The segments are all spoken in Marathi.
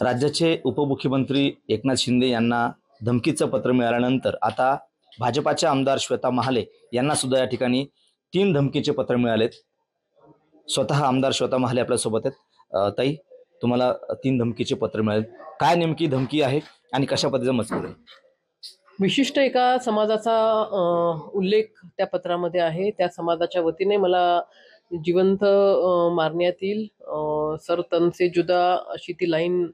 राज्याचे उपमुख्यमंत्री एकनाथ शिंदे यांना धमकीचं पत्र मिळाल्यानंतर आता भाजपाचे आमदार श्वेता महाले यांना सुद्धा या ठिकाणी 3 धमकीचे पत्र मिळालेत. स्वतः आमदार श्वेता महाले आपल्यासोबत आहेत. ताई, तुम्हाला 3 धमकीचे पत्र मिळाले. काय नेमकी धमकी आहे आणि कशा पद्धतीचा मजकूर आहे? विशिष्ट एका समाजाचा उल्लेख त्या पत्रामध्ये आहे. त्या समाजाच्या वतीने मला जिवंत मारण्यात येईल, सर तन से जुदा अशी ती लाईन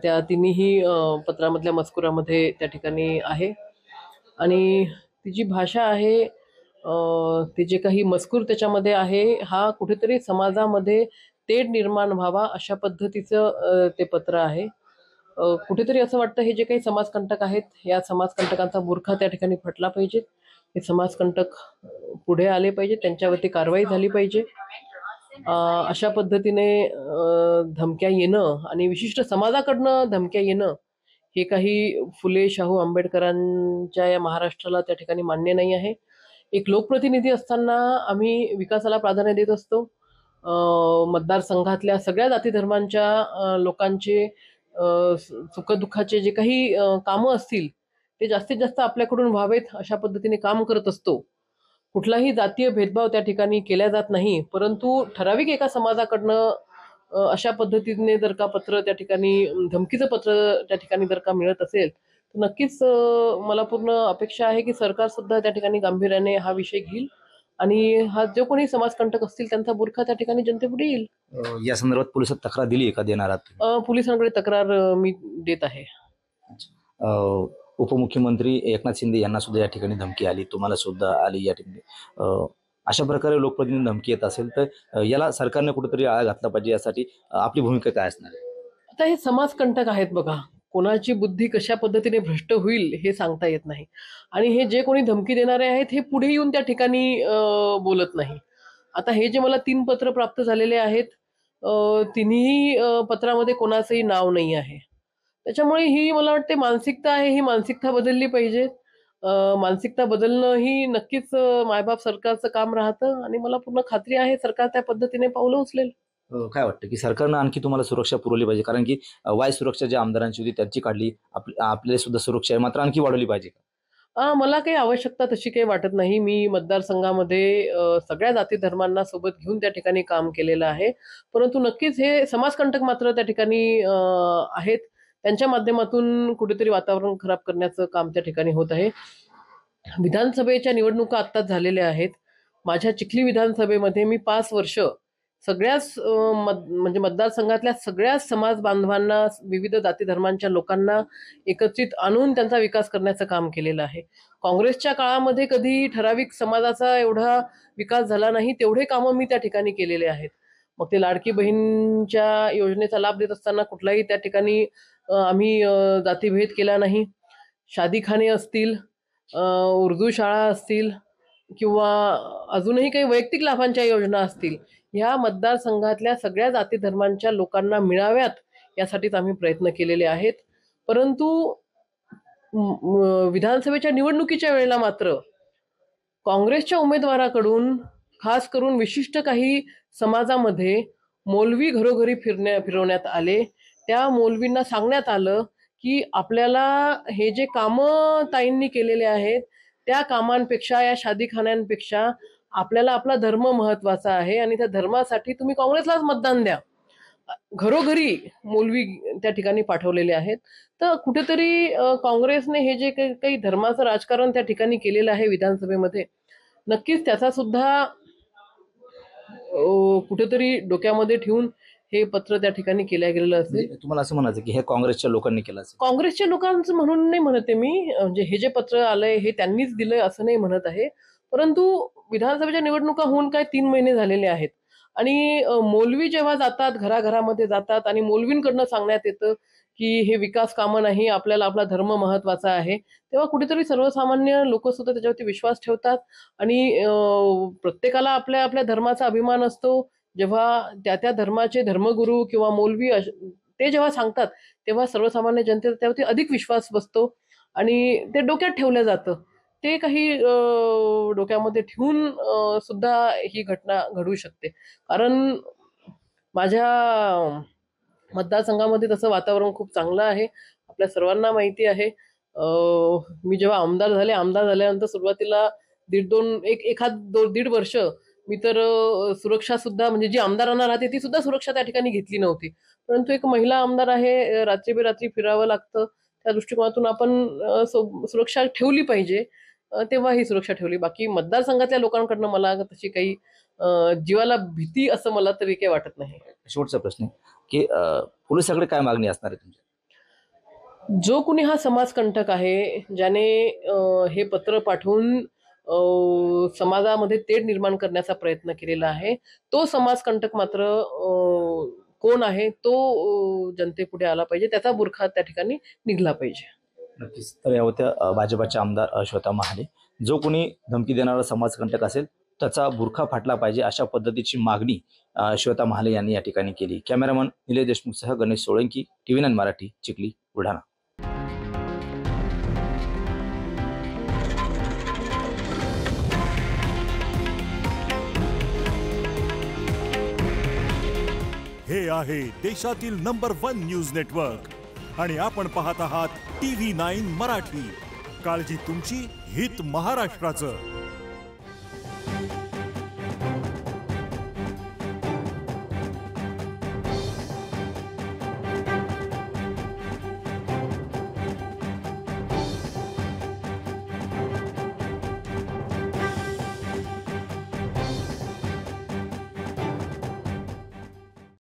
त्या तिन्ही पत्रामधल्या मजकुरामध्ये त्या ठिकाणी आहे. आणि ती जी भाषा आहे, ते जे काही मजकूर त्याच्यामध्ये आहे, हा कुठेतरी समाजामध्ये तेढ निर्माण व्हावा अशा पद्धतीचं ते पत्र आहे. कुठेतरी असं वाटतं हे जे काही समाजकंटक आहेत, या समाजकंटकांचा बुरखा त्या ठिकाणी फटला पाहिजे. हे समाजकंटक पुढे आले पाहिजे, त्यांच्यावरती कारवाई झाली पाहिजे. अशा पद्धतीने धमक्या येणं आणि विशिष्ट समाजाकडनं धमक्या येणं हे काही फुले शाहू आंबेडकरांच्या या महाराष्ट्राला त्या ठिकाणी मान्य नाही आहे. एक लोकप्रतिनिधी असताना आम्ही विकासाला प्राधान्य देत असतो. मतदारसंघातल्या सगळ्या जाती धर्मांच्या लोकांचे सुखदुःखाचे जे काही कामं असतील ते जास्तीत जास्त आपल्याकडून व्हावेत अशा पद्धतीने काम करत असतो. कुठलाही जातीय भेदभाव त्या ठिकाणी केला जात नाही. परंतु ठराविक एका समाजाकडनं अशा पद्धतीने जर का पत्र त्या ठिकाणी, धमकीचं पत्र त्या ठिकाणी जर का मिळत असेल तर नक्कीच मला पूर्ण अपेक्षा आहे की सरकार सुद्धा त्या ठिकाणी गांभीर्याने हा विषय घेईल आणि हा जो कोणी समाजकंटक असतील त्यांचा बुरखा त्या ठिकाणी जनतेपुढे येईल. या संदर्भात पोलिसात तक्रार दिली आहे का? देणार आहात? पोलिसांकडे तक्रार मी देत आहे. उपमुख्यमंत्री एकनाथ शिंदे यांना सुद्धा या ठिकाणी धमकी आली, तुम्हाला सुद्धा आली या ठिकाणी. अशा प्रकारे लोकप्रतिनिधी धमकी येत असेल तर याला सरकारने कुठेतरी आळा घातला पाहिजे. यासाठी आपली भूमिका काय असणार आहे? आता हे समाजकंटक आहेत बघा, कोणाची बुद्धी कशा पद्धतीने भ्रष्ट होईल हे सांगता येत नाही. आणि हे जे कोणी धमकी देणारे आहेत हे पुढे येऊन त्या ठिकाणी बोलत नाही. आता हे जे मला 3 पत्र प्राप्त झालेले आहेत, तिन्ही पत्रामध्ये कोणाचंही नाव नाही आहे. त्याच्यामुळे ही मला वाटते मानसिकता आहे, ही मानसिकता बदलली पाहिजे. मानसिकता बदलणं ही नक्कीच मायबाप सरकारचं काम राहतं आणि मला पूर्ण खात्री आहे सरकार त्या पद्धतीने पावलं उचलेल. काय वाटतं की सरकारनं आणखी तुम्हाला सुरक्षा पुरवली पाहिजे? कारण की वाय सुरक्षा ज्या आमदारांची होती त्यांची काढली, आपल्याला सुद्धा सुरक्षा आहे, मात्र आणखी वाढवली पाहिजे का? मला काही आवश्यकता तशी काही वाटत नाही. मी मतदारसंघामध्ये सगळ्या जाती धर्मांना सोबत घेऊन त्या ठिकाणी काम केलेलं आहे. परंतु नक्कीच हे समाजकंटक मात्र त्या ठिकाणी आहेत. त्यांच्या माध्यमातून कुठेतरी वातावरण खराब करण्याचं काम त्या ठिकाणी होत आहे. विधानसभेच्या निवडणुका आत्ताच झालेल्या आहेत. माझ्या चिखली विधानसभेमध्ये मी 5 वर्ष सगळ्याच म्हणजे मतदारसंघातल्या सगळ्याच समाज बांधवांना, विविध जाती धर्मांच्या लोकांना एकत्रित आणून त्यांचा विकास करण्याचं काम केलेलं आहे. काँग्रेसच्या काळामध्ये कधी ठराविक समाजाचा एवढा विकास झाला नाही, तेवढे कामं मी त्या ठिकाणी केलेले आहेत. मग ते लाडकी बहीणच्या योजनेचा लाभ देत असताना कुठलाही त्या ठिकाणी आम्ही जातीभेद केला नाही. शादीखाने असतील, उर्दू शाळा असतील किंवा अजूनही काही वैयक्तिक लाभांच्या योजना असतील, ह्या मतदारसंघातल्या सगळ्या जाती धर्मांच्या लोकांना मिळाव्यात यासाठीच आम्ही प्रयत्न केलेले आहेत. परंतु विधानसभेच्या निवडणुकीच्या वेळेला मात्र काँग्रेसच्या उमेदवाराकडून खास करून विशिष्ट काही समाजामध्ये मौलवी घरोघरी फिरवण्यात आले. त्या मौलवींना सांगण्यात आलं की आपल्याला हे जे कामं ताईंनी केलेले आहेत त्या कामांपेक्षा, या शादीखान्यांपेक्षा आपल्याला आपला धर्म महत्वाचा आहे आणि त्या धर्मासाठी तुम्ही काँग्रेसलाच मतदान द्या. घरोघरी मौलवी त्या ठिकाणी पाठवलेले आहेत. तर कुठेतरी काँग्रेसने हे जे काही धर्माचं राजकारण त्या ठिकाणी केलेलं आहे विधानसभेमध्ये, नक्कीच त्याचा सुद्धा कुठेतरी डोक्यामध्ये ठेवून हे पत्र त्या ठिकाणी केलं गेलेलं असेल. तुम्हाला असं म्हणायचं की हे काँग्रेसच्या लोकांनी केलं असेल? काँग्रेसच्या लोकांचं म्हणून नाही म्हणते मी, म्हणजे हे जे पत्र आलंय हे त्यांनीच दिलंय असं नाही म्हणत आहे. परंतु विधानसभेच्या निवडणुका होऊन काय 3 महिने झालेले आहेत आणि मौलवी जेव्हा जातात, घराघरामध्ये जातात आणि मौलवींकडनं सांगण्यात येतं की हे विकास कामं नाही, आपल्याला आपला धर्म महत्वाचा आहे, तेव्हा कुठेतरी सर्वसामान्य लोक सुद्धा त्याच्यावरती विश्वास ठेवतात आणि प्रत्येकाला आपल्या आपल्या धर्माचा अभिमान असतो. जेव्हा त्या त्या धर्माचे धर्मगुरू किंवा मौलवी ते जेव्हा सांगतात तेव्हा सर्वसामान्य जनतेचा त्यावरती अधिक विश्वास बसतो आणि ते डोक्यात ठेवलं जातं. ते काही डोक्यामध्ये ठेवून सुद्धा ही घटना घडू शकते. कारण माझ्या मतदारसंघामध्ये तसं वातावरण खूप चांगलं आहे. आपल्या सर्वांना माहिती आहे. मी जेव्हा आमदार झाल्यानंतर सुरुवातीला दीड वर्ष मी तर सुरक्षासुद्धा म्हणजे जी आमदारांना राहते ती सुद्धा सुरक्षा त्या ठिकाणी घेतली नव्हती. परंतु एक महिला आमदार आहे, रात्री-बेरात्री फिरावं लागतं. त्या दृष्टिकोनातून आपण सुरक्षा ठेवली पाहिजे. तेव्हा ही सुरक्षा ठेवली. बाकी मतदारसंघातल्या लोकांकडनं मला तशी काही जीवाला भीती असं मला तरी काही वाटत नाही. शेवटचा प्रश्न आहे की पोलिसांकडे काय मागणी असणार आहे तुमची? जो कुणी हा समाजकंटक आहे, ज्याने हे पत्र पाठवून समाजामध्ये तेढ निर्माण करण्याचा प्रयत्न केलेला आहे, तो समाजकंटक मात्र कोण आहे तो जनतेपुढे आला पाहिजे. त्याचा बुरखा त्या ठिकाणी निघला पाहिजे. नक्कीच. तर या होत्या भाजपाच्या आमदार श्वेता महाले. जो कोणी धमकी देणारा समाजकंटक असेल त्याचा बुरखा फाटला पाहिजे अशा पद्धतीची मागणी श्वेता महाले यांनी या ठिकाणी केली. कॅमेरामन निलेश देशमुखसह गणेश सोळंकी, TV9 मराठी, चिखली, बुलढाणा. हे आहे देशातील नंबर 1 न्यूज नेटवर्क आणि आपण पाहत आहात TV9 मराठी. काळजी तुमची, हित महाराष्ट्राचं.